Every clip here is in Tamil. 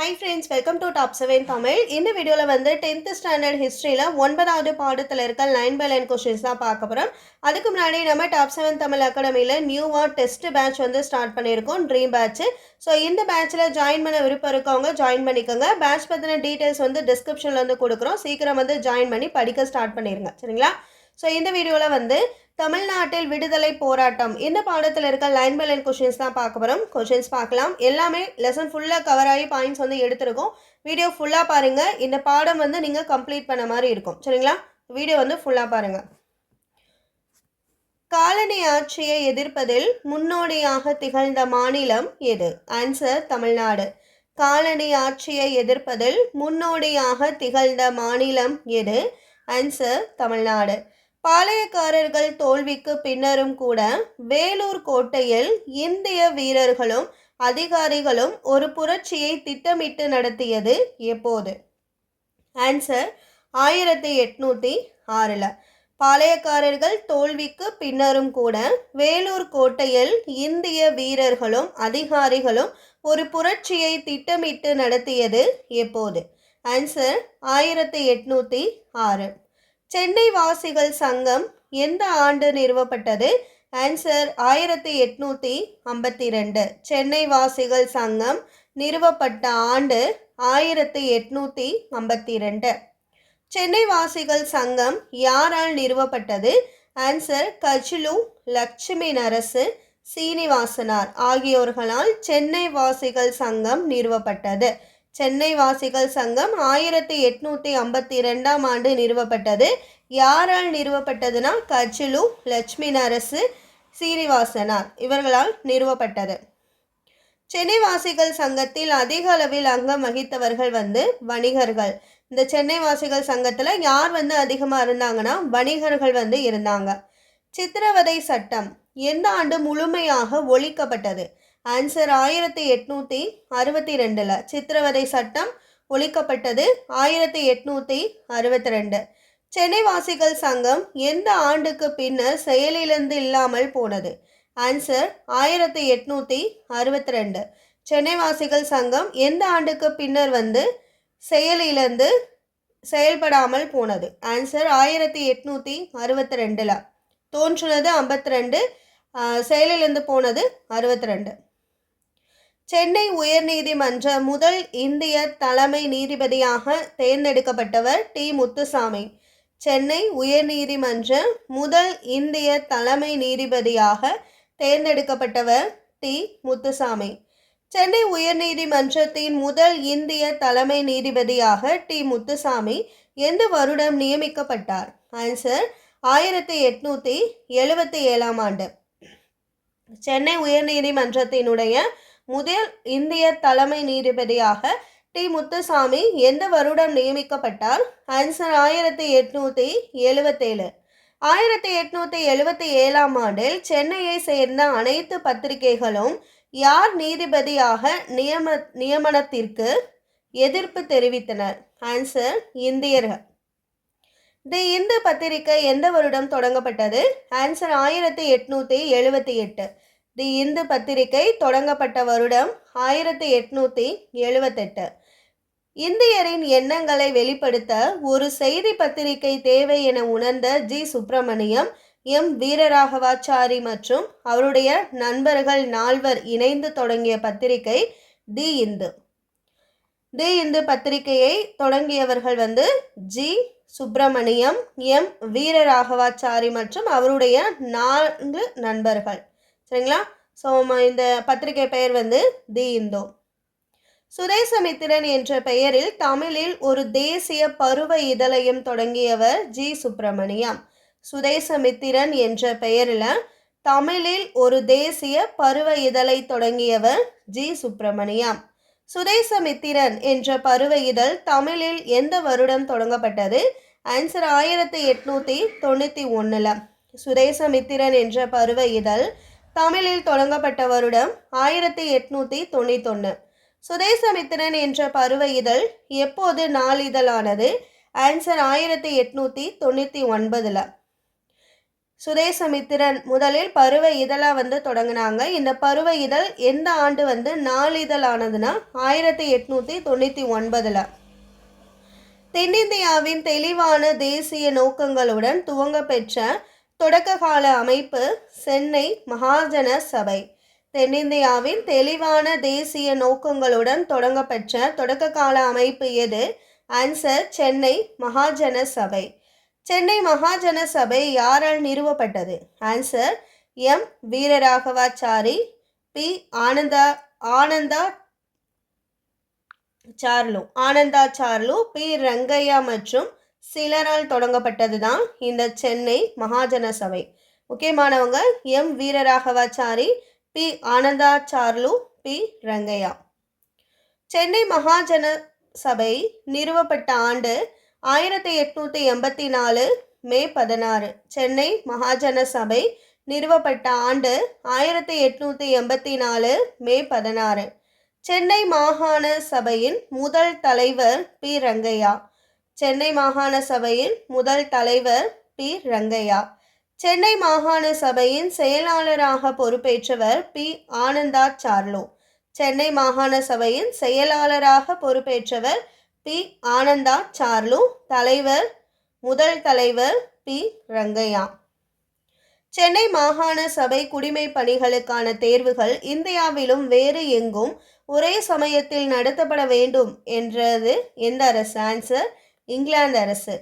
Hi friends, welcome to Top 7 Tamil. இந்த வீடியோல வந்து 10th ஸ்டாண்டர்ட் ஹிஸ்டரியில 9வது பாடத்துல இருக்க லைன் பை லைன் கொஸ்டின்ஸ் தான் பார்க்க போறோம். அதுக்கு முன்னாடி நம்ம டாப் 7 தமிழ் அகாடமியில நியூவா டெஸ்ட் பேட்ச் வந்து ஸ்டார்ட் பண்ணியிருக்கோம், ட்ரீம் பேட்ச். ஸோ இந்த பேட்ச்ல ஜாயின் பண்ண விருப்பம் இருக்கவங்க ஜாயின் பண்ணிக்கோங்க. பேட்ச் பத்தின டீடைல்ஸ் வந்து டிஸ்கிரிப்ஷன்ல வந்து கொடுக்குறோம். சீக்கிரம் வந்து ஜாயின் பண்ணி படிக்க ஸ்டார்ட் பண்ணிருங்க, சரிங்களா? ஸோ இந்த வீடியோவில் வந்து தமிழ்நாட்டில் விடுதலை போராட்டம் இந்த பாடத்தில் இருக்க லைன் பை லைன் கொஷின்ஸ் தான் பார்க்க போகிறோம். கொஷின்ஸ் பார்க்கலாம். எல்லாமே லெசன் ஃபுல்லாக கவர் ஆகி பாயிண்ட்ஸ் வந்து எடுத்திருக்கோம். வீடியோ ஃபுல்லாக பாருங்கள். இந்த பாடம் வந்து நீங்கள் கம்ப்ளீட் பண்ண மாதிரி இருக்கும், சரிங்களா? வீடியோ வந்து ஃபுல்லாக பாருங்கள். காலனி ஆட்சியை எதிர்ப்பதில் முன்னோடியாக திகழ்ந்த மாநிலம் எது? ஆன்சர் தமிழ்நாடு. காலனி ஆட்சியை எதிர்ப்பதில் முன்னோடியாக திகழ்ந்த மாநிலம் எது? ஆன்சர் தமிழ்நாடு. பாளையக்காரர்கள் தோல்விக்கு பின்னரும் கூட வேலூர் கோட்டையில் இந்திய வீரர்களும் அதிகாரிகளும் ஒரு புரட்சியை திட்டமிட்டு நடத்தியது எப்போது? ஆன்சர் 1806. பாளையக்காரர்கள் தோல்விக்கு பின்னரும் கூட வேலூர் கோட்டையில் இந்திய வீரர்களும் அதிகாரிகளும் ஒரு புரட்சியை திட்டமிட்டு நடத்தியது எப்போது? ஆன்சர் 1806. சென்னை வாசிகள் சங்கம் எந்த ஆண்டு நிறுவப்பட்டது? ஆன்சர் 1852. சென்னை வாசிகள் சங்கம் நிறுவப்பட்ட ஆண்டு 1852. சென்னை வாசிகள் சங்கம் யாரால் நிறுவப்பட்டது? ஆன்சர் கஜ்லு, லட்சுமி நரசு, சீனிவாசனார் ஆகியோர்களால் சென்னை வாசிகள் சங்கம் நிறுவப்பட்டது. சென்னை வாசிகள் சங்கம் 1852 ஆண்டு நிறுவப்பட்டது. யாரால் நிறுவப்பட்டதுன்னா கஜ்லு, லட்சுமி நரசு, சீனிவாசனார் இவர்களால் நிறுவப்பட்டது. சென்னை வாசிகள் சங்கத்தில் அதிக அளவில் அங்கம் வகித்தவர்கள் வந்து வணிகர்கள். இந்த சென்னை வாசிகள் சங்கத்தில் யார் வந்து அதிகமாக இருந்தாங்கன்னா வணிகர்கள் வந்து இருந்தாங்க. சித்திரவதை சட்டம் எந்த ஆண்டு முழுமையாக ஒழிக்கப்பட்டது? ஆன்சர் 1862. சித்திரவதை சட்டம் ஒழிக்கப்பட்டது 1862. சென்னை வாசிகள் சங்கம் எந்த ஆண்டுக்கு பின்னர் செயலிழந்து இல்லாமல் போனது? ஆன்சர் 1862. சென்னை வாசிகள் சங்கம் எந்த ஆண்டுக்கு பின்னர் வந்து செயலிழந்து செயல்படாமல் போனது? ஆன்சர் 1862. தோன்றுனது 52, செயலிழந்து போனது 62. சென்னை உயர்நீதிமன்ற முதல் இந்திய தலைமை நீதிபதியாக தேர்ந்தெடுக்கப்பட்டவர் டி. முத்துசாமி. சென்னை உயர்நீதிமன்ற முதல் இந்திய தலைமை நீதிபதியாக தேர்ந்தெடுக்கப்பட்டவர் டி. முத்துசாமி. சென்னை உயர்நீதிமன்றத்தின் முதல் இந்திய தலைமை நீதிபதியாக டி. முத்துசாமி எந்த வருடம் நியமிக்கப்பட்டார்? ஆன்சர் 1877 ஆண்டு. சென்னை உயர்நீதிமன்றத்தினுடைய முதல் இந்திய தலைமை நீதிபதியாக டி. முத்துசாமி எந்த வருடம் நியமிக்கப்பட்டார்? ஆன்சர் 1877. 1877 ஆண்டில் சென்னையை சேர்ந்த அனைத்து பத்திரிகைகளும் யார் நீதிபதியாக நியமனத்திற்கு எதிர்ப்பு தெரிவித்தனர்? ஆன்சர் இந்தியர்கள். தி இந்து பத்திரிகை எந்த வருடம் தொடங்கப்பட்டது? ஆன்சர் 1878. தி இந்து பத்திரிகை தொடங்கப்பட்ட வருடம் 1878. இந்தியரின் எண்ணங்களை வெளிப்படுத்த ஒரு செய்தி பத்திரிகை தேவை என உணர்ந்த ஜி. சுப்பிரமணியம், எம். வீரராகவாச்சாரி மற்றும் அவருடைய நண்பர்கள் 4 இணைந்து தொடங்கிய பத்திரிகை தி இந்து. தி இந்து பத்திரிகையை தொடங்கியவர்கள் வந்து ஜி. சுப்பிரமணியம், எம். வீரராகவாச்சாரி மற்றும் அவருடைய 4 நண்பர்கள், சரிங்களா? ஸோ இந்த பத்திரிகை பெயர் வந்து தி இந்து. சுதேசமித்திரன் என்ற பெயரில் தமிழில் ஒரு தேசிய பருவ இதழையும் தொடங்கியவர் ஜி. சுப்பிரமணியம். சுதேசமித்திரன் என்ற பெயரில் தமிழில் ஒரு தேசிய பருவ இதழை தொடங்கியவர் ஜி. சுப்பிரமணியம். சுதேசமித்திரன் என்ற பருவ இதழ் தமிழில் எந்த வருடம் தொடங்கப்பட்டது? ஆன்சர் 1891. சுதேசமித்திரன் என்ற பருவ இதழ் தமிழில் தொடங்கப்பட்ட வருடம் 1891. சுதேசமித்திரன் என்ற பருவ இதழ் எப்போது நாளிதழானது? ஆன்சர் 1899. சுதேசமித்திரன் முதலில் பருவ இதழா தொடங்கினாங்க. இந்த பருவ இதழ் எந்த ஆண்டு நாளிதழ் ஆனதுன்னா 1899. தென்னிந்தியாவின் தெளிவான தேசிய நோக்கங்களுடன் துவங்க பெற்ற தொடக்க கால அமைப்பு சென்னை மகாஜன சபை. தென்னிந்தியாவின் தெளிவான தேசிய நோக்கங்களுடன் தொடங்கப்பெற்ற தொடக்க கால அமைப்பு எது? ஆன்சர் சென்னை மகாஜன சபை. சென்னை மகாஜன சபை யாரால் நிறுவப்பட்டது? Answer M Veeraraghavachari, P Anandacharlu, P Rangaiah மற்றும் சிலரால் தொடங்கப்பட்டது தான் இந்த சென்னை மகாஜன சபை. முக்கியமானவங்க M Veeraraghavachari, P Anandacharlu, P Rangaiah. Chennai Mahajana Sabha நிறுவப்பட்ட ஆண்டு 1884 மே 16. சென்னை மகாஜன சபை நிறுவப்பட்ட ஆண்டு 1884 மே 16. சென்னை மாகாண சபையின் முதல் தலைவர் பி ரங்கையா. சென்னை மாகாண சபையின் முதல் தலைவர் பி ரங்கையா. சென்னை மாகாண சபையின் செயலாளராக பொறுப்பேற்றவர் பி ஆனந்தாச்சார்லு. சென்னை மாகாண சபையின் செயலாளராக பொறுப்பேற்றவர் பி ஆனந்தாச்சார்லு. முதல் தலைவர் பி ரங்கையா. சென்னை மாகாண சபை குடிமை பணிகளுக்கான தேர்வுகள் இந்தியாவிலும் வேறு எங்கும் ஒரே சமயத்தில் நடத்தப்பட வேண்டும் என்றது எந்த அரசு? ஆன்சர் இங்கிலாந்து அரசு.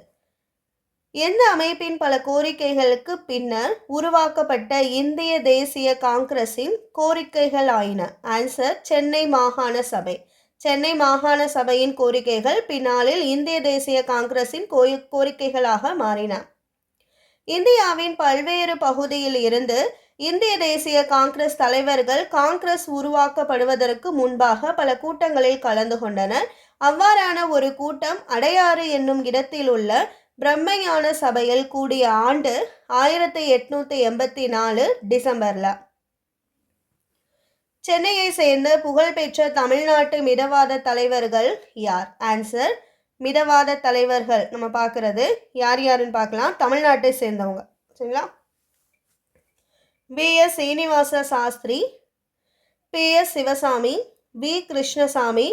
எந்த அமைப்பின் பல கோரிக்கைகளுக்கு பின்னர் உருவாக்கப்பட்ட இந்திய தேசிய காங்கிரஸின் கோரிக்கைகள் ஆயின? ஆன்சர் சென்னை மாகாண சபை. சென்னை மாகாண சபையின் கோரிக்கைகள் பின்னாளில் இந்திய தேசிய காங்கிரஸின் கோரிக்கைகளாக மாறின. இந்தியாவின் பல்வேறு பகுதியில் இருந்து இந்திய தேசிய காங்கிரஸ் தலைவர்கள் காங்கிரஸ் உருவாக்கப்படுவதற்கு முன்பாக பல கூட்டங்களில் கலந்து கொண்டனர். அவ்வாறான ஒரு கூட்டம் அடையாறு என்னும் இடத்தில் உள்ள பிரம்மஞான சபையில் கூடிய ஆண்டு 1884 டிசம்பர்ல. சென்னையை சேர்ந்த புகழ்பெற்ற தமிழ்நாட்டு மிதவாத தலைவர்கள் யார்? ஆன்சர் மிதவாத தலைவர்கள் நம்ம பார்க்கறது யாருன்னு பார்க்கலாம். தமிழ்நாட்டை சேர்ந்தவங்க, சரிங்களா? P S Srinivasa Sastri, P S Sivaswami, V Krishnaswami,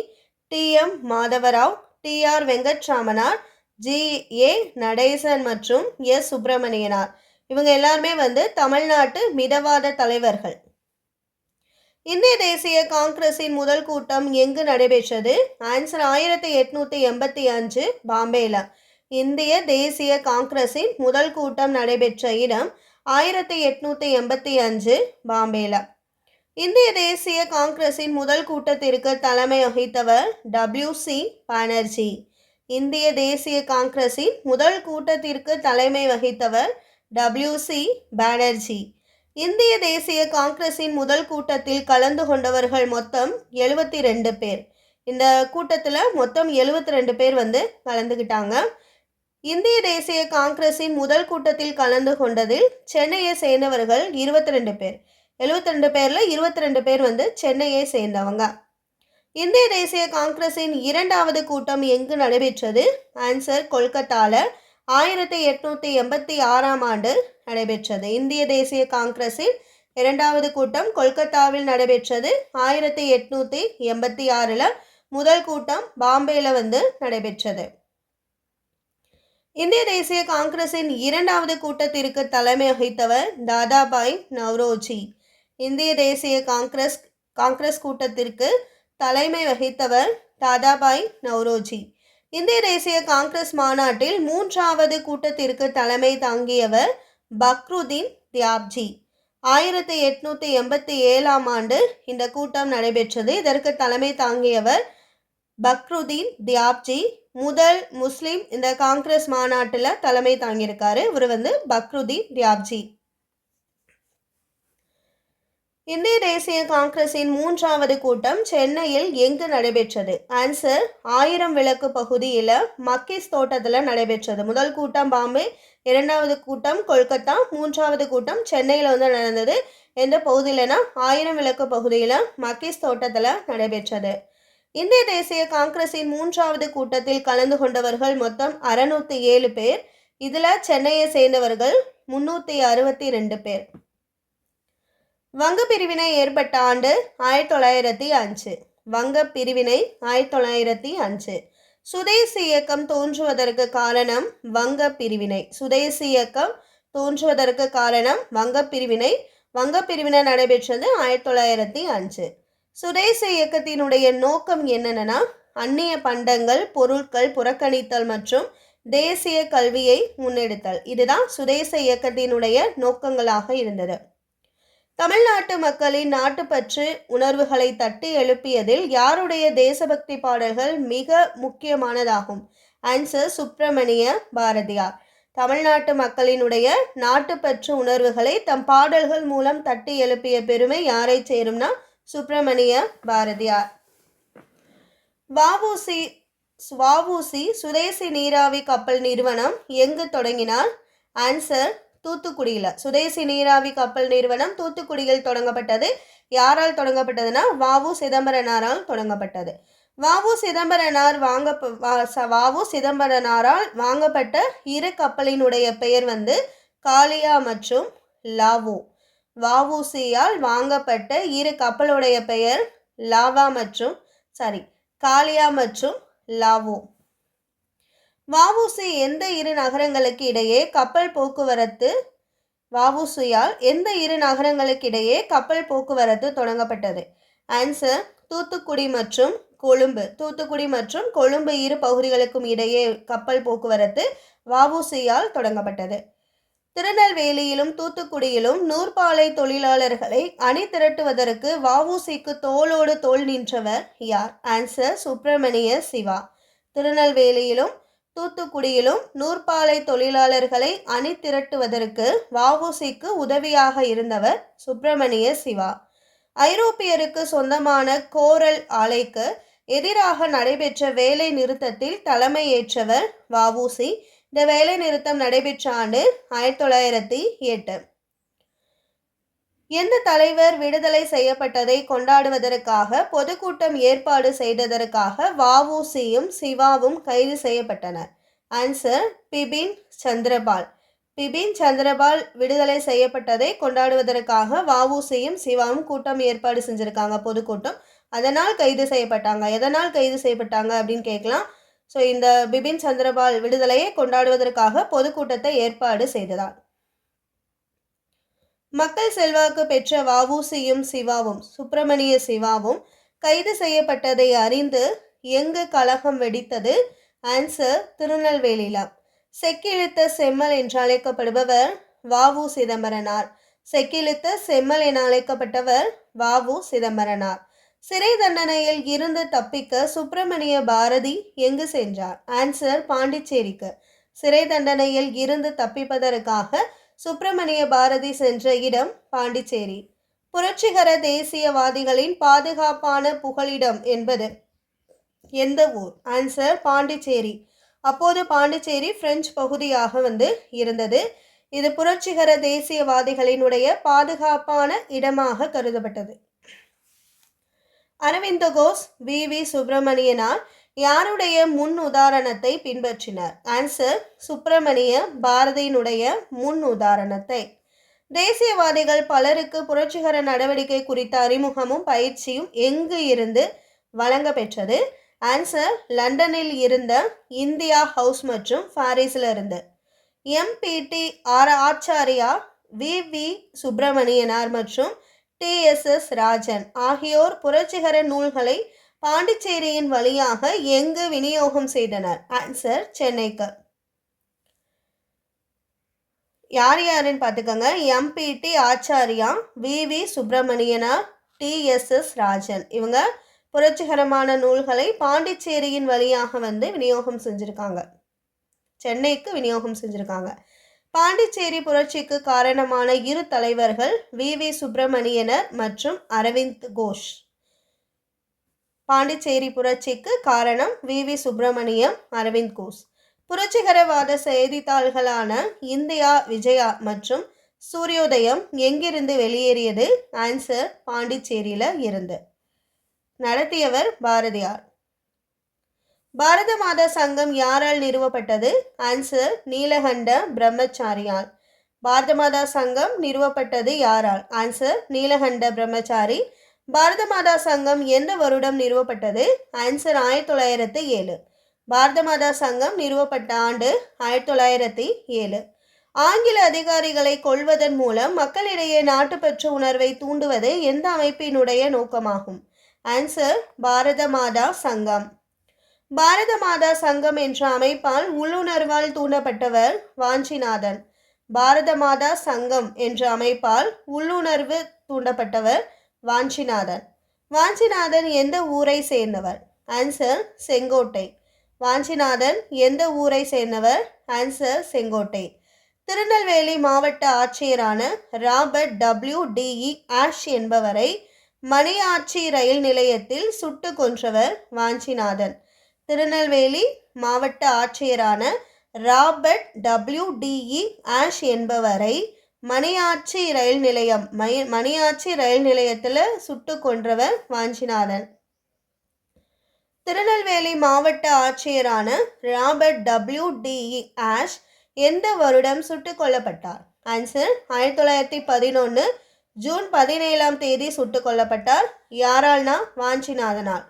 T M Madhavarao, T R Venkataramanar, G A Natesan மற்றும் எஸ் சுப்பிரமணியனார். இவங்க எல்லாருமே தமிழ்நாட்டு மிதவாத தலைவர்கள். இந்திய தேசிய காங்கிரஸின் முதல் கூட்டம் எங்கு நடைபெற்றது? ஆன்சர் 1885 பாம்பேல. இந்திய தேசிய காங்கிரஸின் முதல் கூட்டம் நடைபெற்ற இடம் 1885 பாம்பேல. இந்திய தேசிய காங்கிரஸின் முதல் கூட்டத்திற்கு தலைமை வகித்தவர் W.C. பானர்ஜி. இந்திய தேசிய காங்கிரஸின் முதல் கூட்டத்திற்கு தலைமை வகித்தவர் W.C. பானர்ஜி. இந்திய தேசிய காங்கிரஸின் முதல் கூட்டத்தில் கலந்து கொண்டவர்கள் மொத்தம் 72 பேர். இந்த கூட்டத்தில் மொத்தம் 72 பேர் கலந்துக்கிட்டாங்க. இந்திய தேசிய காங்கிரஸின் முதல் கூட்டத்தில் கலந்து கொண்டதில் சென்னையை சேர்ந்தவர்கள் 22 பேர். 72 பேரில் 22 பேர் சென்னையை சேர்ந்தவங்க. இந்திய தேசிய காங்கிரஸின் இரண்டாவது கூட்டம் எங்கு நடைபெற்றது? ஆன்சர் கொல்கத்தால 1886 ஆண்டு நடைபெற்றது. இந்திய தேசிய காங்கிரஸின் இரண்டாவது கூட்டம் கொல்கத்தாவில் நடைபெற்றது 1886. முதல் கூட்டம் பாம்பேல நடைபெற்றது. இந்திய தேசிய காங்கிரஸின் இரண்டாவது கூட்டத்திற்கு தலைமை வகித்தவர் தாதாபாய் நவ்ரோஜி. இந்திய தேசிய காங்கிரஸ் கூட்டத்திற்கு தலைமை வகித்தவர் தாதாபாய் நவ்ரோஜி. இந்திய தேசிய காங்கிரஸ் மாநாட்டில் மூன்றாவது கூட்டத்திற்கு தலைமை தாங்கியவர் பக்ருதீன் தியாப்ஜி. 1887 ஆண்டு இந்த கூட்டம் நடைபெற்றது. இதற்கு தலைமை தாங்கியவர் பக்ருதீன் தியாப்ஜி. முதல் முஸ்லிம் இந்த காங்கிரஸ் மாநாட்டில் தலைமை தாங்கியிருக்காரு. இவர் பக்ருதீன் தியாப்ஜி. இந்திய தேசிய காங்கிரஸின் மூன்றாவது கூட்டம் சென்னையில் எங்கு நடைபெற்றது? ஆன்சர் 1000 விளக்கு பகுதியில் மக்கீஸ் தோட்டத்தில் நடைபெற்றது. முதல் கூட்டம் பாம்பே, இரண்டாவது கூட்டம் கொல்கத்தா, மூன்றாவது கூட்டம் சென்னையில் நடந்தது. எந்த பகுதியிலனா 1000 விளக்கு பகுதியில் மக்கீஸ் தோட்டத்தில் நடைபெற்றது. இந்திய தேசிய காங்கிரஸின் மூன்றாவது கூட்டத்தில் கலந்து கொண்டவர்கள் மொத்தம் 607 பேர். இதில் சென்னையை சேர்ந்தவர்கள் 362 பேர். வங்க பிரிவினை ஏற்பட்ட ஆண்டு 1905. வங்க பிரிவினை 1905. சுதேசி இயக்கம் தோன்றுவதற்கு காரணம் வங்க பிரிவினை. சுதேசி இயக்கம் தோன்றுவதற்கு காரணம் வங்க பிரிவினை. வங்க பிரிவினை நடைபெற்றது 1905. சுதேசி இயக்கத்தினுடைய நோக்கம் என்னென்னா, அந்நிய பண்டங்கள் பொருட்கள் புறக்கணித்தல் மற்றும் தேசிய கல்வியை முன்னெடுத்தல். இதுதான் சுதேச இயக்கத்தினுடைய நோக்கங்களாக இருந்தது. தமிழ்நாட்டு மக்களின் நாட்டுப்பற்று உணர்வுகளை தட்டி எழுப்பியதில் யாருடைய தேசபக்தி பாடல்கள் மிக முக்கியமானதாகும்? ஆன்சர் சுப்பிரமணிய பாரதியார். தமிழ்நாட்டு மக்களினுடைய நாட்டுப்பற்று உணர்வுகளை தம் பாடல்கள் மூலம் தட்டி எழுப்பிய பெருமை யாரை சேரும்னா சுப்பிரமணிய பாரதியார். வஉசி சுதேசி நீராவி கப்பல் நிறுவனம் எங்கு தொடங்கினார்? ஆன்சர் தூத்துக்குடியில். சுதேசி நீராவி கப்பல் நிறுவனம் தூத்துக்குடியில் தொடங்கப்பட்டது. யாரால் தொடங்கப்பட்டதுன்னா வஉ சிதம்பரனாரால் தொடங்கப்பட்டது. வஉ சிதம்பரனாரால் வாங்கப்பட்ட இரு கப்பலினுடைய பெயர் காளியா மற்றும் லாவோ. வஉசியால் வாங்கப்பட்ட இரு கப்பலுடைய பெயர் காளியா மற்றும் லாவோ. வஉசி எந்த இரு நகரங்களுக்கு இடையே கப்பல் போக்குவரத்து வஉசியால் எந்த இரு நகரங்களுக்கு இடையே கப்பல் போக்குவரத்து தொடங்கப்பட்டது? ஆன்சர் தூத்துக்குடி மற்றும் கொழும்பு. தூத்துக்குடி மற்றும் கொழும்பு இரு பகுதிகளுக்கும் இடையே கப்பல் போக்குவரத்து வஉசியால் தொடங்கப்பட்டது. திருநெல்வேலியிலும் தூத்துக்குடியிலும் நூற்பாலை தொழிலாளர்களை அணி திரட்டுவதற்கு வஉசிக்கு தோளோடு தோள் நின்றவர் யார்? ஆன்சர் சுப்பிரமணிய சிவா. திருநெல்வேலியிலும் தூத்துக்குடியிலும் நூற்பாலை தொழிலாளர்களை அணி திரட்டுவதற்கு வஉசிக்கு உதவியாக இருந்தவர் சுப்பிரமணிய சிவா. ஐரோப்பியருக்கு சொந்தமான கோரல் ஆலைக்கு எதிராக நடைபெற்ற வேலை நிறுத்தத்தில் தலைமையேற்றவர் வஉசி. இந்த வேலை நிறுத்தம் நடைபெற்ற ஆண்டு 1908. எந்த தலைவர் விடுதலை செய்யப்பட்டதை கொண்டாடுவதற்காக பொதுக்கூட்டம் ஏற்பாடு செய்ததற்காக வஉசியும் சிவாவும் கைது செய்யப்பட்டனர்? ஆன்சர் பிபின் சந்திரபால். பிபின் சந்திரபால் விடுதலை செய்யப்பட்டதை கொண்டாடுவதற்காக வஉசியும் சிவாவும் கூட்டம் ஏற்பாடு செஞ்சுருக்காங்க, பொதுக்கூட்டம். அதனால் கைது செய்யப்பட்டாங்க. எதனால் கைது செய்யப்பட்டாங்க அப்படின்னு கேட்கலாம். ஸோ இந்த பிபின் சந்திரபால் விடுதலையை கொண்டாடுவதற்காக பொதுக்கூட்டத்தை ஏற்பாடு செய்ததால். மக்கள் செல்வாக்கு பெற்ற வஉசியும் சிவாவும் சுப்பிரமணிய சிவாவும் கைது செய்யப்பட்டதை அறிந்து எங்கு கலகம் வெடித்தது? ஆன்சர் திருநெல்வேலியில. செக்கிழுத்த செம்மல் என்று அழைக்கப்படுபவர் வஉ சிதம்பரனார். செக்கிழுத்த செம்மல் என அழைக்கப்பட்டவர் வஉ சிதம்பரனார். சிறை தண்டனையில் இருந்து தப்பிக்க சுப்பிரமணிய பாரதி எங்கு சென்றார்? ஆன்சர் பாண்டிச்சேரிக்கு. சிறை தண்டனையில் இருந்து தப்பிப்பதற்காக சுப்பிரமணிய பாரதி சென்ற இடம் பாண்டிச்சேரி. புரட்சிகர தேசியவாதிகளின் பாதுகாப்பான புகலிடம் என்பது எந்த ஊர்? ஆன்சர் பாண்டிச்சேரி. அப்போது பாண்டிச்சேரி பிரெஞ்சு பகுதியாக இருந்தது. இது புரட்சிகர தேசியவாதிகளினுடைய பாதுகாப்பான இடமாக கருதப்பட்டது. அரவிந்த கோஷ் வி சுப்பிரமணியனார் யாருடைய முன் உதாரணத்தை பின்பற்றினார்? ஆன்சர் சுப்பிரமணிய பாரதியினுடைய முன் உதாரணத்தை. தேசியவாதிகள் பலருக்கு புரட்சிகர நடவடிக்கை குறித்த அறிமுகமும் பயிற்சியும் எங்கு இருந்து வழங்க பெற்றது? ஆன்சர் லண்டனில் இருந்த இந்தியா ஹவுஸ் மற்றும் பாரிஸில் இருந்து. எம்பிடி ஆச்சாரியா, வி சுப்பிரமணியனார் மற்றும் TSS ராஜன் ஆகியோர் புரட்சிகர நூல்களை பாண்டிச்சேரியின் வழியாக எங்கு விநியோகம் செய்தனர்? ஆன்சர் சென்னைக்கு. யாருன்னு பார்த்துக்கோங்க. எம்பிடி ஆச்சாரியா, வி சுப்பிரமணியனார், TSS ராஜன். இவங்க புரட்சிகரமான நூல்களை பாண்டிச்சேரியின் வழியாக விநியோகம் செஞ்சுருக்காங்க, சென்னைக்கு விநியோகம் செஞ்சுருக்காங்க. பாண்டிச்சேரி புரட்சிக்கு காரணமான இரு தலைவர்கள் வி சுப்பிரமணியனர் மற்றும் அரவிந்த் கோஷ். பாண்டிச்சேரி புரட்சிக்கு காரணம் வி சுப்பிரமணியம், அரவிந்த் கோஷ். புரட்சிகரவாத செய்தித்தாள்களான இந்தியா விஜயா மற்றும் சூரியோதயம் எங்கிருந்து வெளியேறியது? ஆன்சர் பாண்டிச்சேரியில இருந்து. நடத்தியவர் பாரதியார். பாரத மாதா சங்கம் யாரால் நிறுவப்பட்டது? ஆன்சர் நீலகண்ட பிரம்மச்சாரியால். பாரத மாதா சங்கம் நிறுவப்பட்டது யாரால்? ஆன்சர் நீலகண்ட பிரம்மச்சாரி. பாரத மாதா சங்கம் எந்த வருடம் நிறுவப்பட்டது? ஆன்சர் 1907. பாரத மாதா சங்கம் நிறுவப்பட்ட ஆண்டு 1907. ஆங்கில அதிகாரிகளை கொல்வதன் மூலம் மக்களிடையே நாட்டுப்பற்று உணர்வை தூண்டுவது எந்த அமைப்பினுடைய நோக்கமாகும்? ஆன்சர் பாரத மாதா சங்கம். பாரத மாதா சங்கம் என்ற அமைப்பால் உள்ளுணர்வால் தூண்டப்பட்டவர் வாஞ்சிநாதன். பாரத மாதா சங்கம் என்ற அமைப்பால் உள்ளுணர்வு தூண்டப்பட்டவர் வாஞ்சிநாதன். வாஞ்சிநாதன் எந்த ஊரை சேர்ந்தவர்? ஆன்சர் செங்கோட்டை. வாஞ்சிநாதன் எந்த ஊரை சேர்ந்தவர்? ஆன்சர் செங்கோட்டை. திருநெல்வேலி மாவட்ட ஆட்சியரான ராபர்ட் WDE ஆஷ் என்பவரை மணியாச்சி ரயில் நிலையத்தில் சுட்டு கொன்றவர் வாஞ்சிநாதன். திருநெல்வேலி மாவட்ட ஆட்சியரான ராபர்ட் WDE ஆஷ் என்பவரை மணியாச்சி ரயில் நிலையத்தில் சுட்டு கொன்றவர் வாஞ்சிநாதன். திருநெல்வேலி மாவட்ட ஆட்சியரான ராபர்ட் WDE ஆஷ் எந்த வருடம் சுட்டுக் கொல்லப்பட்டார்? ஆன்சர் 1911 ஜூன் 17ஆம் தேதி சுட்டுக் கொல்லப்பட்டார். யாரால்னா? வாஞ்சிநாதனால்.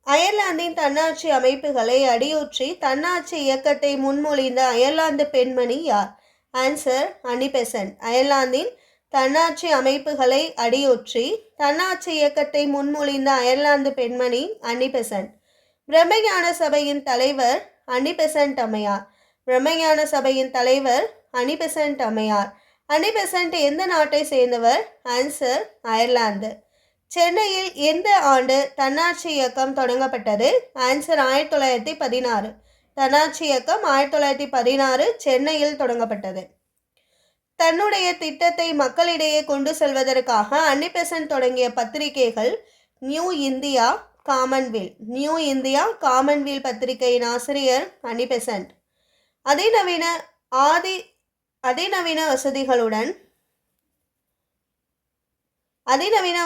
அயர்லாந்தின் தன்னாட்சி அமைப்புகளை அடியொற்றி தன்னாட்சி இயக்கத்தை முன்மொழிந்த அயர்லாந்து பெண்மணி யார்? ஆன்சர் அன்னி பெசன்ட். அயர்லாந்தின் தன்னாட்சி அமைப்புகளை அடியொற்றி தன்னாட்சி இயக்கத்தை முன்மொழிந்த அயர்லாந்து பெண்மணி அன்னி பெசன்ட். பிரம்மஞான சபையின் தலைவர் அன்னி பெசன்ட் அம்மையார். பிரம்மஞான சபையின் தலைவர் அன்னி பெசன்ட் அம்மையார். அன்னி பெசன்ட் எந்த நாட்டை சேர்ந்தவர்? Answer Ireland. சென்னையில் எந்த ஆண்டு தன்னாட்சி இயக்கம் தொடங்கப்பட்டது? ஆன்சர் 1916. தன்னாட்சி இயக்கம் 1916 சென்னையில் தொடங்கப்பட்டது. தன்னுடைய திட்டத்தை மக்களிடையே கொண்டு செல்வதற்காக அன்னி பெசன்ட் தொடங்கிய பத்திரிகைகள் நியூ இந்தியா, காமன்வெல். நியூ இந்தியா, காமன்வெல் பத்திரிகையின் ஆசிரியர் அன்னி பெசன்ட். அதிநவீன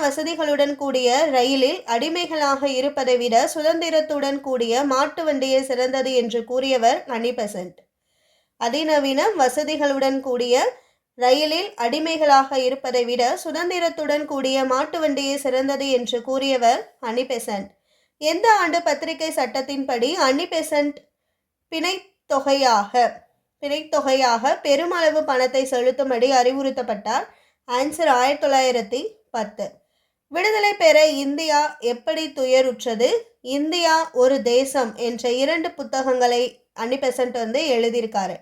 வசதிகளுடன் கூடிய ரயிலில் அடிமைகளாக இருப்பதை விட சுதந்திரத்துடன் கூடிய மாட்டு வண்டியே சிறந்தது என்று கூறியவர் அன்னி பெசன்ட். அதிநவீன வசதிகளுடன் கூடிய ரயிலில் அடிமைகளாக இருப்பதை விட சுதந்திரத்துடன் கூடிய மாட்டு வண்டியே சிறந்தது என்று கூறியவர் அன்னி பெசன்ட். எந்த ஆண்டு பத்திரிகை சட்டத்தின்படி அன்னி பெசன்ட் பிணைத்தொகையாக பெருமளவு பணத்தை செலுத்தும்படி அறிவுறுத்தப்பட்டார்? ஆன்சர் 1910. விடுதலை பெற இந்தியா எப்படி துயருற்றது? இந்தியா ஒரு தேசம் என்ற 2 புத்தகங்களை அன்னி பெசன்ட் எழுதியிருக்காரு.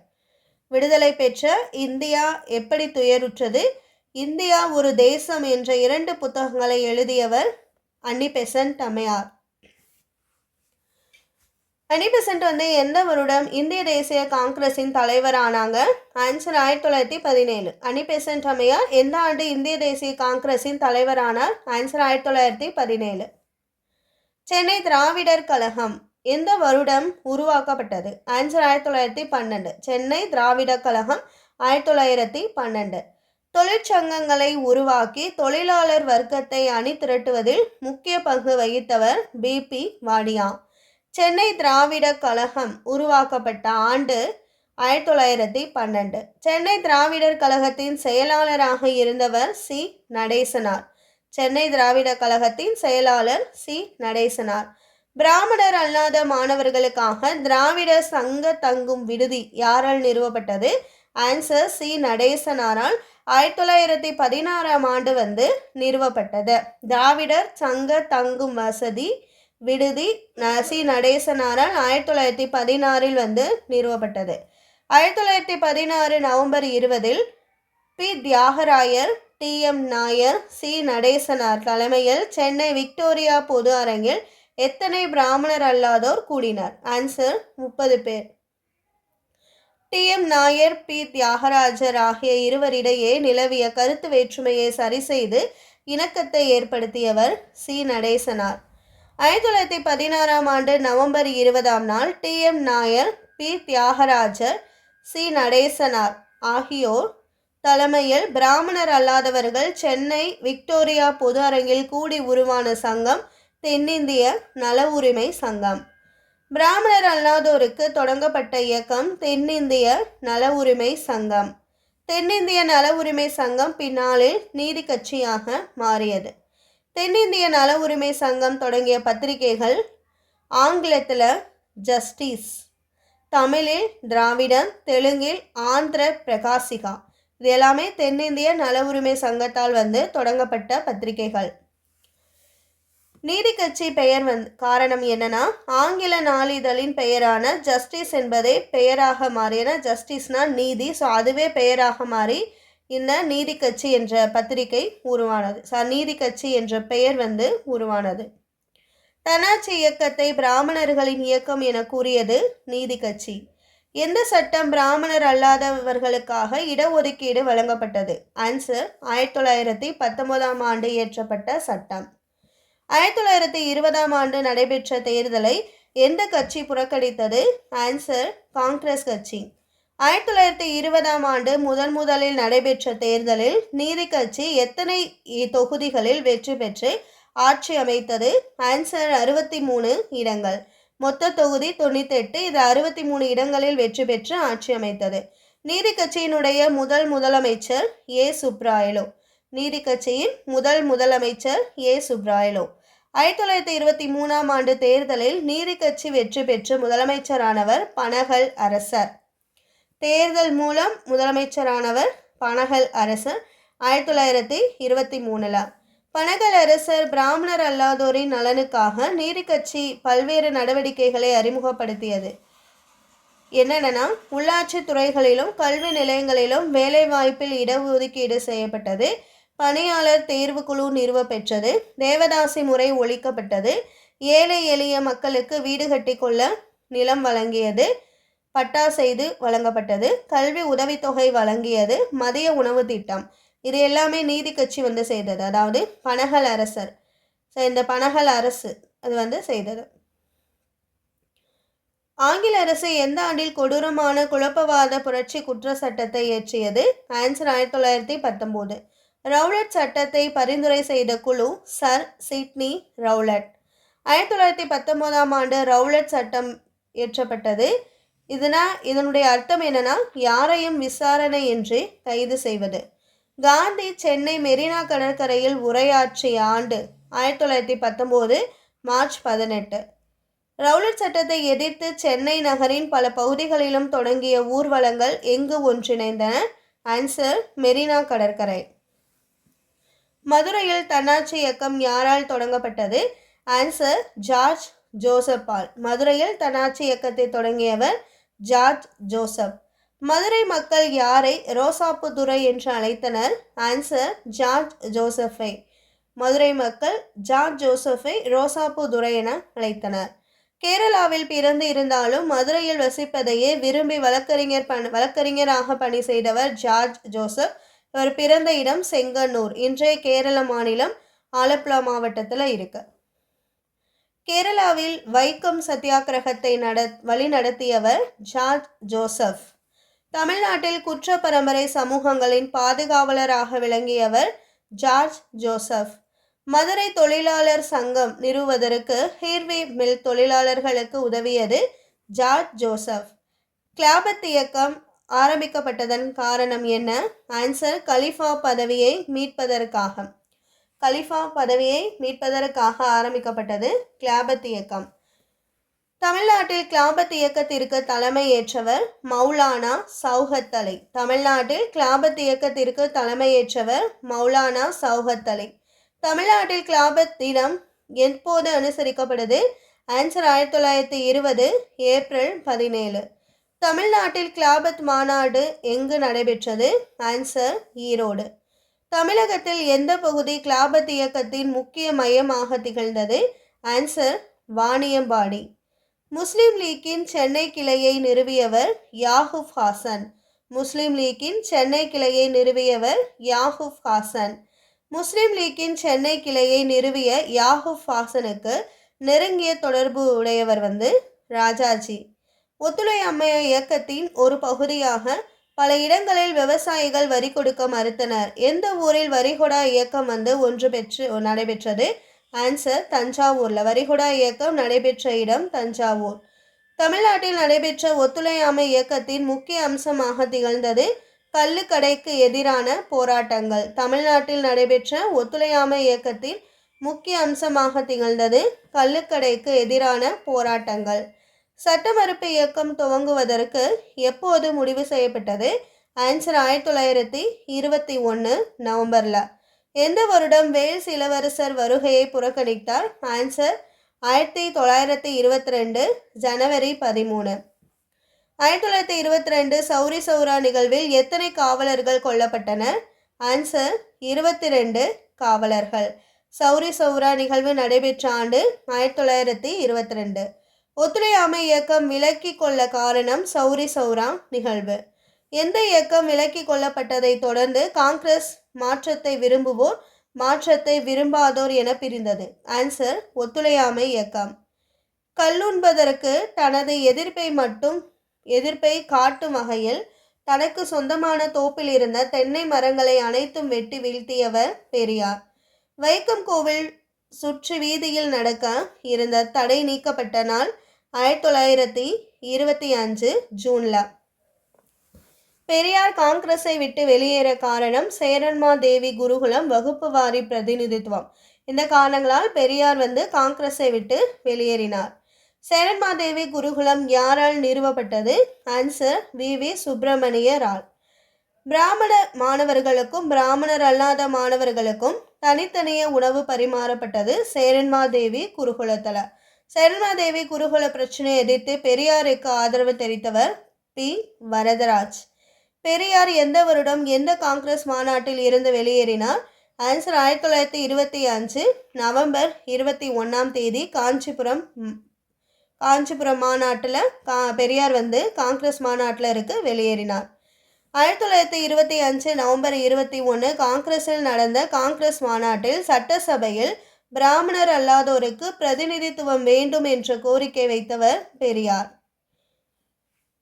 விடுதலை பெற்ற இந்தியா எப்படி துயருற்றது, இந்தியா ஒரு தேசம் என்ற 2 புத்தகங்களை எழுதியவர் அன்னி பெசன்ட் அம்மையார். அன்னி பெசன்ட் எந்த வருடம் இந்திய தேசிய காங்கிரஸின் தலைவரானாங்க? ஆன்சர் 1917. அன்னி பெசன்ட் அம்மையார் எந்த ஆண்டு இந்திய தேசிய காங்கிரஸின் தலைவரானார்? ஆன்சர் 1917. சென்னை திராவிடர் கழகம் எந்த வருடம் உருவாக்கப்பட்டது? ஆன்சர் 1912. சென்னை திராவிடர் கழகம் 1912. தொழிற்சங்கங்களை உருவாக்கி தொழிலாளர் வர்க்கத்தை அணி திரட்டுவதில் முக்கிய பங்கு வகித்தவர் BP வாடியா. சென்னை திராவிடர் கழகம் உருவாக்கப்பட்ட ஆண்டு 1912. சென்னை திராவிடர் கழகத்தின் செயலாளராக இருந்தவர் C. நடேசனார். சென்னை திராவிடர் கழகத்தின் செயலாளர் C. நடேசனார். பிராமணர் அல்லாத மாணவர்களுக்காக திராவிடர் சங்க தங்கும் விடுதி யாரால் நிறுவப்பட்டது? Answer C. நடேசனாரால் 1916ஆம் ஆண்டு நிறுவப்பட்டது. திராவிடர் சங்க தங்கும் வசதி விடுதி C. நடேசனாரால் 1916 நிறுவப்பட்டது. 1916 நவம்பர் 20 P. Thyagarayar, TM Nair, C. Natesanar தலைமையில் சென்னை விக்டோரியா பொது அரங்கில் எத்தனை பிராமணர் அல்லாதோர் கூடினர்? ஆன்சர் 30 பேர். TM Nair, P. தியாகராஜர் ஆகிய இருவரிடையே நிலவிய கருத்து வேற்றுமையை சரி செய்து இணக்கத்தை ஏற்படுத்தியவர் C. நடேசனார். 1916ஆம் ஆண்டு நவம்பர் 20ஆம் நாள் TM Nair, P. Thyagarajar, C. Natesanar ஆகியோர் தலைமையில் பிராமணர் அல்லாதவர்கள் சென்னை விக்டோரியா பொது அரங்கில் கூடி உருவான சங்கம் தென்னிந்திய நல உரிமை சங்கம். பிராமணர் அல்லாதோருக்கு தொடங்கப்பட்ட இயக்கம் தென்னிந்திய நல உரிமை சங்கம். தென்னிந்திய நல உரிமை சங்கம் பின்னாளில் நீதி கட்சியாக மாறியது. தென்னிந்திய நல உரிமை சங்கம் தொடங்கிய பத்திரிகைகள் ஆங்கிலத்தில் ஜஸ்டிஸ், தமிழில் திராவிடம், தெலுங்கில் ஆந்திர பிரகாசிகா. இது எல்லாமே தென்னிந்திய நல உரிமை சங்கத்தால் தொடங்கப்பட்ட பத்திரிகைகள். நீதி கட்சி பெயர் காரணம் என்னன்னா, ஆங்கில நாளிதழின் பெயரான ஜஸ்டிஸ் என்பதே பெயராக மாறியன. ஜஸ்டிஸ்னா நீதி, ஸோ அதுவே பெயராக மாறி இந்த நீதி கட்சி என்ற பத்திரிகை உருவானது. நீதி கட்சி என்ற பெயர் உருவானது. தன்னாட்சி இயக்கத்தை பிராமணர்களின் இயக்கம் என கூறியது நீதி கட்சி. எந்த சட்டம் பிராமணர் அல்லாதவர்களுக்காக இடஒதுக்கீடு வழங்கப்பட்டது? ஆன்சர் 1919ஆம் ஆண்டு இயற்றப்பட்ட சட்டம். 1920ஆம் ஆண்டு நடைபெற்ற தேர்தலை எந்த கட்சி புறக்கணித்தது? ஆன்சர் காங்கிரஸ் கட்சி. 1920ஆம் ஆண்டு முதலில் நடைபெற்ற தேர்தலில் நீதி கட்சி எத்தனை தொகுதிகளில் வெற்றி பெற்று ஆட்சி அமைத்தது? ஆன்சர் 63 இடங்கள். மொத்த தொகுதி 98. இது 63 இடங்களில் வெற்றி பெற்று ஆட்சி அமைத்தது. நீதி கட்சியினுடைய முதலமைச்சர் ஏ சுப்ராயலு. நீதி கட்சியின் முதலமைச்சர் ஏ சுப்ராயலு. 1923ஆம் ஆண்டு தேர்தலில் நீதி கட்சி வெற்றி பெற்று முதலமைச்சரானவர் பனகல் அரசர். தேர்தல் மூலம் முதலமைச்சரானவர் பனகல் அரசர் 1923. பனகல் அரசர் பிராமணர் அல்லாதோரின் நலனுக்காக நீதி கட்சி பல்வேறு நடவடிக்கைகளை அறிமுகப்படுத்தியது. என்னென்னா, உள்ளாட்சி துறைகளிலும் கல்வி நிலையங்களிலும் வேலைவாய்ப்பில் இடஒதுக்கீடு செய்யப்பட்டது. பணியாளர் தேர்வுக்குழு நிறுவப்பெற்றது. தேவதாசி முறை ஒழிக்கப்பட்டது. ஏழை எளிய மக்களுக்கு வீடு கட்டிக்கொள்ள நிலம் வழங்கியது. பட்டா செய்து வழங்கப்பட்டது. கல்வி உதவித்தொகை வழங்கியது. மதிய உணவு திட்டம். இது எல்லாமே நீதி கட்சி செய்தது. அதாவது பனகல் அரசர், இந்த பனகல் அரசு அது செய்தது. ஆங்கில அரசு எந்த ஆண்டில் கொடூரமான குழப்பவாத புரட்சி குற்ற சட்டத்தை இயற்றியது? ஆன்சர் 1919. ரவுலட் சட்டத்தை பரிந்துரை செய்த குழு சர் சிட்னி ரவுலட். 1919ஆம் ஆண்டு ரவுலட் சட்டம் இயற்றப்பட்டது. இதனுடைய அர்த்தம் என்னன்னா, யாரையும் விசாரணையின்றி கைது செய்வது. காந்தி சென்னை மெரினா கடற்கரையில் உரையாற்றிய ஆண்டு 1919 மார்ச் 18. ரவுலட் சட்டத்தை எதிர்த்து சென்னை நகரின் பல பகுதிகளிலும் தொடங்கிய ஊர்வலங்கள் எங்கு ஒன்றிணைந்தன? ஆன்சர் மெரினா கடற்கரை. மதுரையில் தன்னாட்சி இயக்கம் யாரால் தொடங்கப்பட்டது? ஆன்சர் ஜார்ஜ் ஜோசப்பால். மதுரையில் தன்னாட்சி இயக்கத்தை தொடங்கியவர் ஜார்ஜ் ஜோசப். மதுரை மக்கள் யாரை ரோசாப்பு துரை என்று அழைத்தனர்? Answer George ஜோசப்பை. மதுரை மக்கள் ஜார்ஜ் ஜோசப்பை ரோசாப்பு துரை என அழைத்தனர். கேரளாவில் பிறந்து இருந்தாலும் மதுரையில் வசிப்பதையே விரும்பி வழக்கறிஞராக பணி செய்தவர் ஜார்ஜ் ஜோசப். இவர் பிறந்த இடம் செங்கன்னூர், இன்றைய கேரள மாநிலம் ஆலப்புழா மாவட்டத்தில் இருக்கு. கேரளாவில் வைக்கம் சத்தியாகிரகத்தை வழி நடத்தியவர் ஜார்ஜ் ஜோசப். தமிழ்நாட்டில் குற்ற பரம்பரை சமூகங்களின் பாதுகாவலராக விளங்கியவர் ஜார்ஜ் ஜோசப். மதுரை தொழிலாளர் சங்கம் நிறுவுவதற்கு ஹீர்வி மில் தொழிலாளர்களுக்கு உதவியது ஜார்ஜ் ஜோசப். கிளாபத் இயக்கம் ஆரம்பிக்கப்பட்டதன் காரணம் என்ன? ஆன்சர் கலிஃபா பதவியை மீட்பதற்காக. கலிஃபா பதவியை மீட்பதற்காக ஆரம்பிக்கப்பட்டது கிளாபத் இயக்கம். தமிழ்நாட்டில் கிளாபத் இயக்கத்திற்கு தலைமை ஏற்றவர் மௌலானா சௌகத் அலி. தமிழ்நாட்டில் கிளாபத் இயக்கத்திற்கு தலைமையேற்றவர் மௌலானா சௌகத் அலி. தமிழ்நாட்டில் கிளாபத் தினம் எப்போது அனுசரிக்கப்படுது? Answer 1920 April 17. தமிழ்நாட்டில் கிளாபத் மாநாடு எங்கு நடைபெற்றது? ஆன்சர் ஈரோடு. தமிழகத்தில் எந்த பகுதி கிளாபத் இயக்கத்தின் முக்கிய மையமாக திகழ்ந்தது? ஆன்சர் வாணியம்பாடி. முஸ்லிம் லீக்கின் சென்னை கிளையை நிறுவியவர் யாகூப் ஹாசன். முஸ்லிம் லீக்கின் சென்னை கிளையை நிறுவியவர் யாகூப் ஹாசன். முஸ்லிம் லீக்கின் சென்னை கிளையை நிறுவிய யாகூப் ஹாசனுக்கு நெருங்கிய தொடர்பு உடையவர் ராஜாஜி. ஒத்துழை அம்மைய இயக்கத்தின் ஒரு பகுதியாக பல இடங்களில் விவசாயிகள் வரி கொடுக்க மறுத்தனர். எந்த ஊரில் வரிகொடா இயக்கம் நடைபெற்றது? ஆன்சர் தஞ்சாவூர்ல. வரிகொடா இயக்கம் நடைபெற்ற இடம் தஞ்சாவூர். தமிழ்நாட்டில் நடைபெற்ற ஒத்துழையாமை இயக்கத்தின் முக்கிய அம்சமாக திகழ்ந்தது கள்ளுக்கடைக்கு எதிரான போராட்டங்கள். தமிழ்நாட்டில் நடைபெற்ற ஒத்துழையாமை இயக்கத்தின் முக்கிய அம்சமாக திகழ்ந்தது கள்ளுக்கடைக்கு எதிரான போராட்டங்கள். சட்ட மறுப்பு இயக்கம் துவங்குவதற்கு எப்போது முடிவு செய்யப்பட்டது? ஆன்சர் 1921 நவம்பர்ல. எந்த வருடம் வேல்ஸ் இளவரசர் வருகையை புறக்கணித்தார்? ஆன்சர் 1922 ஜனவரி 13. 1922 சௌரி சௌரா நிகழ்வில் எத்தனை காவலர்கள் கொல்லப்பட்டனர்? ஆன்சர் 22 காவலர்கள். சௌரி சௌரா நிகழ்வு நடைபெற்ற ஆண்டு 1922. ஒத்துழையாமை இயக்கம் விலக்கி கொள்ள காரணம் சௌரி சௌரா நிகழ்வு. எந்த இயக்கம் விலக்கி கொள்ளப்பட்டதை தொடர்ந்து காங்கிரஸ் மாற்றத்தை விரும்புவோர் மாற்றத்தை விரும்பாதோர் என பிரிந்தது? ஆன்சர் ஒத்துழையாமை இயக்கம். கல்லுண்பதற்கு தனது எதிர்ப்பை காட்டும் வகையில் தனக்கு சொந்தமான தோப்பில் இருந்த தென்னை மரங்களை அனைத்தும் வெட்டி வீழ்த்தியவர் பெரியார். வைக்கம் கோவில் சுற்று வீதியில் நடக்க இருந்த தடை நீக்கப்பட்ட நாள் 1925 ஜூன்ல. பெரியார் காங்கிரஸை விட்டு வெளியேற காரணம் சேரன்மாதேவி குருகுலம் வகுப்பு வாரி பிரதிநிதித்துவம். இந்த காரணங்களால் பெரியார் காங்கிரஸை விட்டு வெளியேறினார். சேரன்மாதேவி குருகுலம் யாரால் நிறுவப்பட்டது? Answer V Subramania Rao. பிராமண மாணவர்களுக்கும் பிராமணர் அல்லாத மாணவர்களுக்கும் தனித்தனியே உணவு பரிமாறப்பட்டது சேரன்மாதேவி குருகுலத்தில். சேரன்மாதேவி குருகுல பிரச்சனையை எதிர்த்து பெரியாருக்கு ஆதரவு தெரிவித்தவர் பி வரதராஜ். பெரியார் எந்த வருடம் எந்த காங்கிரஸ் மாநாட்டில் இருந்து வெளியேறினார்? ஆன்சர் 1925 நவம்பர் 21 காஞ்சிபுரம் மாநாட்டில் பெரியார் காங்கிரஸ் மாநாட்டில் வெளியேறினார். 1925 நவம்பர் 21 காங்கிரஸில் நடந்த காங்கிரஸ் மாநாட்டில் சட்டசபையில் பிராமணர் அல்லாதோருக்கு பிரதிநிதித்துவம் வேண்டும் என்ற கோரிக்கை வைத்தவர் பெரியார்.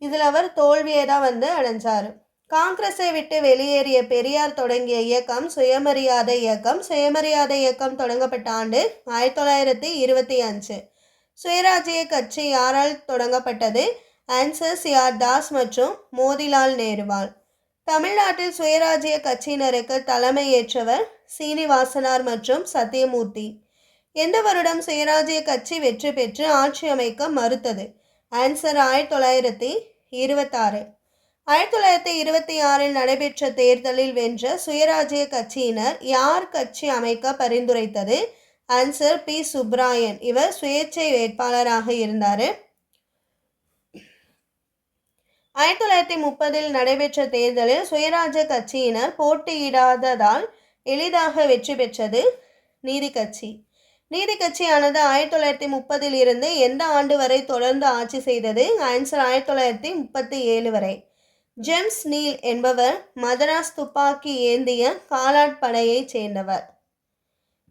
இதில் அவர் தோல்வியை தான் அடைஞ்சார். காங்கிரஸை விட்டு வெளியேறிய பெரியார் தொடங்கிய இயக்கம் சுயமரியாதை இயக்கம். சுயமரியாதை இயக்கம் தொடங்கப்பட்ட ஆண்டு 1925. சுயராஜ்ய கட்சி யாரால் தொடங்கப்பட்டது? ஆன்சர் சி.ஆர். தாஸ் மற்றும் மோதிலால் நேருவால். தமிழ்நாட்டில் சுயராஜ்ய கட்சியினருக்கு தலைமை ஏற்றவர் சீனிவாசனார் மற்றும் சத்தியமூர்த்தி. எந்த வருடம் சுயராஜ்ய கட்சி வெற்றி பெற்று ஆட்சி அமைக்க மறுத்தது? ஆன்சர் 1926. 1926 நடைபெற்ற தேர்தலில் வென்ற சுயராஜ்ய கட்சியினர் யார் கட்சி அமைக்க பரிந்துரைத்தது? Answer P Subbarayan. இவர் சுயேட்சை வேட்பாளராக இருந்தார். 1930 நடைபெற்ற தேர்தலில் சுயராஜ்ய கட்சியினர் போட்டியிடாததால் எளிதாக வெற்றி பெற்றது நீதி கட்சி. நீதி கட்சியானது 1930 இருந்து எந்த ஆண்டு வரை தொடர்ந்து ஆட்சி செய்தது? ஆன்சர் 1937 வரை. ஜேம்ஸ் நீல் என்பவர் மதராஸ் துப்பாக்கி ஏந்திய காலாட்படையைச் சேர்ந்தவர்.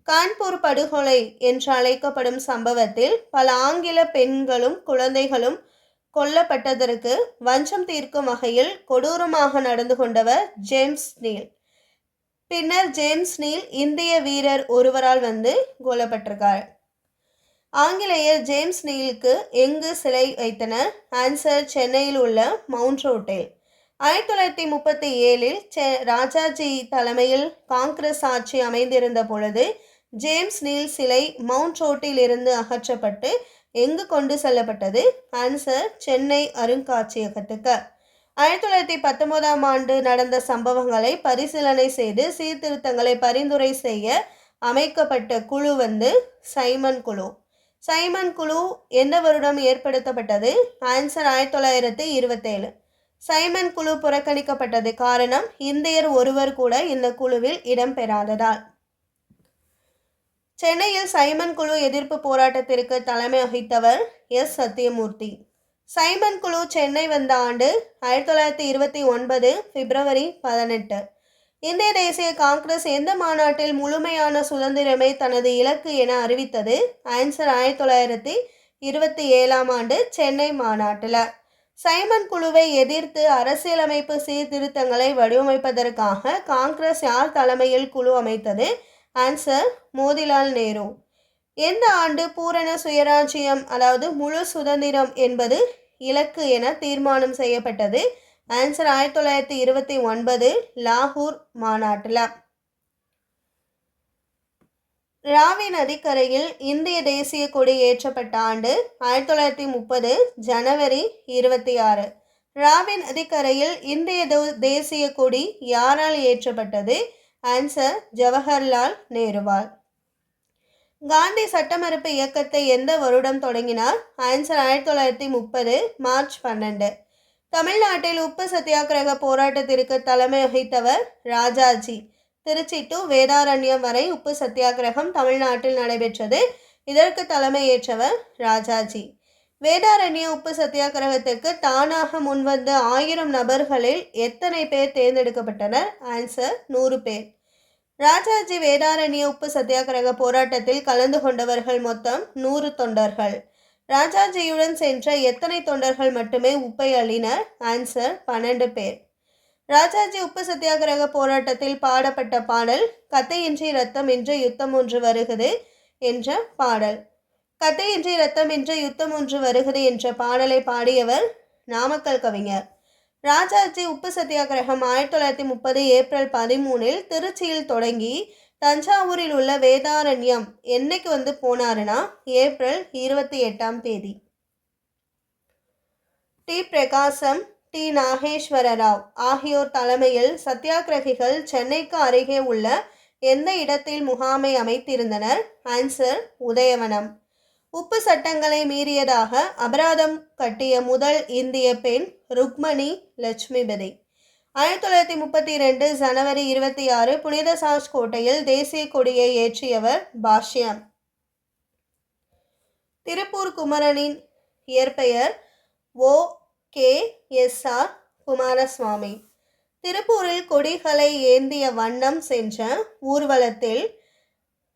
கான்பூர் படுகொலை என்று அழைக்கப்படும் சம்பவத்தில் பல ஆங்கில பெண்களும் குழந்தைகளும் கொல்லப்பட்டதற்கு வஞ்சம் தீர்க்கும் வகையில் கொடூரமாக நடந்து கொண்டவர் ஜேம்ஸ் நீல். பின்னர் ஜேம்ஸ் நீல் இந்திய வீரர் ஒருவரால் கொல்லப்பட்டிருக்கார். ஆங்கிலேயர் ஜேம்ஸ் நீலுக்கு எங்கு சிலை வைத்தனர்? ஆன்சர் சென்னையில் உள்ள மவுண்ட் ரோட்டில். 1937 ராஜாஜி தலைமையில் காங்கிரஸ் ஆட்சி அமைந்திருந்த பொழுது ஜேம்ஸ் நீல் சிலை மவுண்ட் ரோட்டில் இருந்து அகற்றப்பட்டு எங்கு கொண்டு செல்லப்பட்டது? ஆன்சர் சென்னை அருங்காட்சியகத்துக்கு. 1919 ஆண்டு நடந்த சம்பவங்களை பரிசீலனை செய்து சீர்திருத்தங்களை பரிந்துரை செய்ய அமைக்கப்பட்ட குழு சைமன் குழு. சைமன் குழு எந்த வருடம் ஏற்படுத்தப்பட்டது? ஆன்சர் 1927. சைமன் குழு புறக்கணிக்கப்பட்டது காரணம் இந்தியர் ஒருவர் கூட இந்த குழுவில் இடம்பெறாததால். சென்னையில் சைமன் குழு எதிர்ப்பு போராட்டத்திற்கு தலைமை வகித்தவர் எஸ். சத்தியமூர்த்தி. சைமன் குழு சென்னை வந்த ஆண்டு 1929 பிப்ரவரி 18. இந்திய தேசிய காங்கிரஸ் எந்த மாநாட்டில் முழுமையான சுதந்திரமே தனது இலக்கு என அறிவித்தது? ஆன்சர் 1927 ஆண்டு சென்னை மாநாட்டில். சைமன் குழுவை எதிர்த்து அரசியலமைப்பு சீர்திருத்தங்களை வடிவமைப்பதற்காக காங்கிரஸ் யார் தலைமையில் குழு அமைத்தது? ஆன்சர் மோதிலால் நேரு. எந்த ஆண்டு பூரண சுயராஜ்யம் அதாவது முழு சுதந்திரம் என்பது இலக்கு என தீர்மானம் செய்யப்பட்டது? ஆன்சர் 1929 லாகூர் மாநாட்டில். ராவி நதிக்கரையில் இந்திய தேசிய கொடி ஏற்றப்பட்ட ஆண்டு 1930 ஜனவரி 26. ராவி நதிக்கரையில் இந்திய தேசிய கொடி யாரால் ஏற்றப்பட்டது? ஆன்சர் ஜவஹர்லால் நேருவால். காந்தி சட்டமறுப்பு இயக்கத்தை எந்த வருடம் தொடங்கினார்? Answer 1930 March 12. தமிழ்நாட்டில் உப்பு சத்தியாகிரக போராட்டத்திற்கு தலைமை வகித்தவர் ராஜாஜி. திருச்சி டு வேதாரண்யம் வரை உப்பு சத்தியாகிரகம் தமிழ்நாட்டில் நடைபெற்றது. இதற்கு தலைமையேற்றவர் ராஜாஜி. வேதாரண்ய உப்பு சத்தியாகிரகத்திற்கு தானாக முன்வந்த 1000 நபர்களில் எத்தனை பேர் தேர்ந்தெடுக்கப்பட்டனர்? ஆன்சர் 100 பேர். ராஜாஜி வேதாரண்ய உப்பு சத்தியாகிரக போராட்டத்தில் கலந்து கொண்டவர்கள் மொத்தம் 100 தொண்டர்கள். ராஜாஜியுடன் சென்ற எத்தனை தொண்டர்கள் மட்டுமே உப்பை அள்ளினர்? ஆன்சர் 12 பேர். ராஜாஜி உப்பு சத்தியாகிரக போராட்டத்தில் பாடப்பட்ட பாடல் கத்தையின்றி ரத்தமின்றி யுத்தம் ஒன்று வருகிறது என்ற பாடல். கத்தையின்றி ரத்தமின்றி யுத்தம் ஒன்று வருகிறது என்ற பாடலை பாடியவர் நாமக்கல் கவிஞர். ராஜாஜி உப்பு சத்தியாகிரகம் 1930 ஏப்ரல் 13 திருச்சியில் தொடங்கி தஞ்சாவூரில் உள்ள வேதாரண்யம் என்னைக்கு போனாருன்னா ஏப்ரல் 28 டி பிரகாசம், டி நாகேஸ்வர ராவ் ஆகியோர் தலைமையில் சத்தியாகிரகிகள் சென்னைக்கு அருகே உள்ள எந்த இடத்தில் முகாமை அமைத்திருந்தனர்? ஆன்சர் உதயவனம். உப்பு சட்டங்களை மீறியதாக அபராதம் கட்டிய முதல் இந்திய பெண் ருக்மணி லட்சுமிபதி. 1932 ஜனவரி 26 புனித சார்ஜ் கோட்டையில் தேசிய கொடியை ஏற்றியவர் பாஷ்யம். திருப்பூர் குமரனின் இயற்பெயர் O.K.S.R. குமாரசுவாமி. திருப்பூரில் கொடிகளை ஏந்திய வண்ணம் சென்ற ஊர்வலத்தில்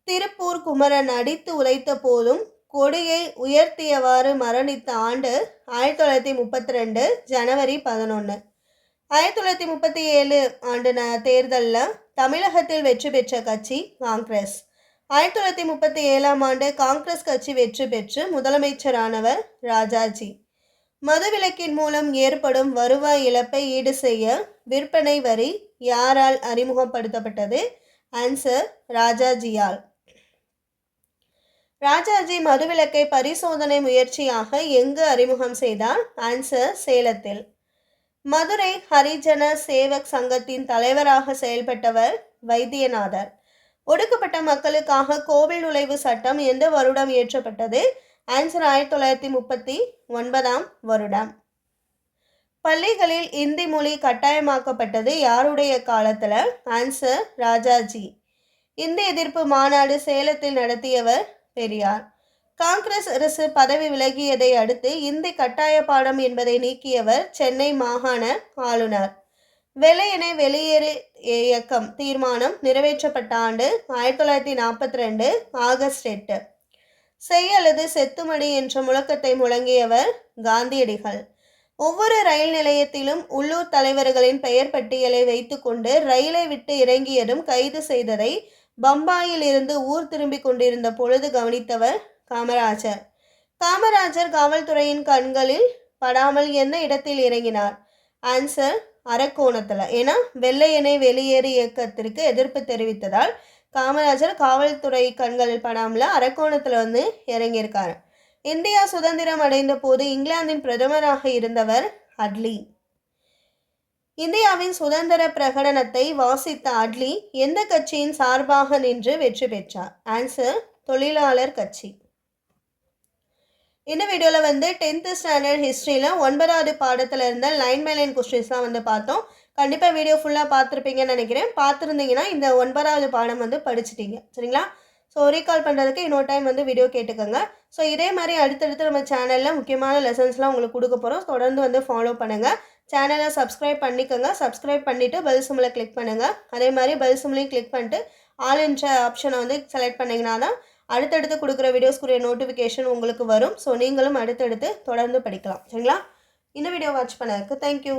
திருப்பூர் குமரன் அடித்து உதைத்த போதும் கொடியை உயர்த்தியவாறு மரணித்த ஆண்டு 1932 ஜனவரி 11. 1937 ஆண்டு தேர்தலில் தமிழகத்தில் வெற்றி பெற்ற கட்சி காங்கிரஸ். 1937 ஆண்டு காங்கிரஸ் கட்சி வெற்றி பெற்று முதலமைச்சரானவர் ராஜாஜி. மதுவிலக்கின் மூலம் ஏற்படும் வருவாய் இழப்பை ஈடு செய்ய விற்பனை வரி யாரால் அறிமுகப்படுத்தப்பட்டது? ஆன்சர் ராஜாஜியால். ராஜாஜி மதுவிலக்கை பரிசோதனை முயற்சியாக எங்கு அறிமுகம் செய்தார்? ஆன்சர் சேலத்தில். மதுரை ஹரிஜன சேவக் சங்கத்தின் தலைவராக செயல்பட்டவர் வைத்தியநாதர். ஒடுக்கப்பட்ட மக்களுக்காக கோவில் நுழைவு சட்டம் எந்த வருடம் இயற்றப்பட்டது? ஆன்சர் 1939 வருடம். பள்ளிகளில் இந்தி மொழி கட்டாயமாக்கப்பட்டது யாருடைய காலத்தில்? ஆன்சர் ராஜாஜி. இந்தி எதிர்ப்பு மாநாடு சேலத்தில் நடத்தியவர் பெரியார். காங்கிரஸ் அரசு பதவி விலகியதை அடுத்து இந்தி கட்டாய பாடம் என்பதை நீக்கியவர் சென்னை மாகாண ஆளுநர். வெள்ளையனே வெளியேறு இயக்கம் தீர்மானம் நிறைவேற்றப்பட்ட ஆண்டு 1942 ஆகஸ்ட் 8. செய் அல்லது செத்துமடி என்ற முழக்கத்தை முழங்கியவர் காந்தியடிகள். ஒவ்வொரு ரயில் நிலையத்திலும் உள்ளூர் தலைவர்களின் பெயர் பட்டியலை வைத்துக்கொண்டு ரயிலை விட்டு இறங்கியதும் கைது செய்ததை பம்பாயில் இருந்து ஊர் திரும்பி கொண்டிருந்த பொழுது கவனித்தவர் காமராஜர். காமராஜர் காவல்துறையின் கண்களில் படாமல் எந்த இடத்தில் இறங்கினார்? ஆன்சர் அரக்கோணத்தில். ஏன்னா வெள்ளையனே வெளியேறு இயக்கத்திற்கு எதிர்ப்பு தெரிவித்ததால் காமராஜர் காவல்துறை கண்களில் படாமல் அரக்கோணத்தில் இறங்கியிருக்காரு. இந்தியா சுதந்திரம் அடைந்த போது இங்கிலாந்தின் பிரதமராக இருந்தவர் அட்லி. இந்தியாவின் சுதந்திர பிரகடனத்தை வாசித்த அட்லி எந்த கட்சியின் சார்பாக நின்று வெற்றி பெற்றார்? ஆன்சர் தொழிலாளர் கட்சி. இந்த வீடியோவில் 10th ஸ்டாண்டர்ட் ஹிஸ்ட்ரியில் 9வது பாடத்தில் இருந்த லைன் பை லைன் கொஸ்டின்ஸ்லாம் பார்த்தோம். கண்டிப்பாக வீடியோ ஃபுல்லாக பார்த்துருப்பீங்கன்னு நினைக்கிறேன். பார்த்துருந்தீங்கன்னா இந்த 9வது பாடம் படிச்சிட்டீங்க, சரிங்களா? ஸோ ரீகால் பண்ணுறதுக்கு இன்னொரு டைம் வீடியோ கேட்டுக்கோங்க. ஸோ இதே மாதிரி அடுத்தடுத்து நம்ம சேனலில் முக்கியமான லெசன்ஸ்லாம் உங்களுக்கு கொடுக்க போகிறோம். தொடர்ந்து ஃபாலோ பண்ணுங்கள். சேனலை சப்ஸ்கிரைப் பண்ணிக்கோங்க. சப்ஸ்கிரைப் பண்ணிவிட்டு பெல் சிம்பிளை கிளிக் பண்ணுங்கள். அதே மாதிரி பெல் சிம்பிளையும் கிளிக் பண்ணிட்டு ஆல் என்ற ஆப்ஷனை செலக்ட் பண்ணிங்கன்னா தான் அடுத்தடுத்து கொடுக்குற வீடியோஸ்க்குரிய நோட்டிஃபிகேஷன் உங்களுக்கு வரும். ஸோ நீங்களும் அடுத்தடுத்து தொடர்ந்து படிக்கலாம், சரிங்களா? இந்த வீடியோ வாட்ச் பண்ணதுக்கு தேங்க்யூ.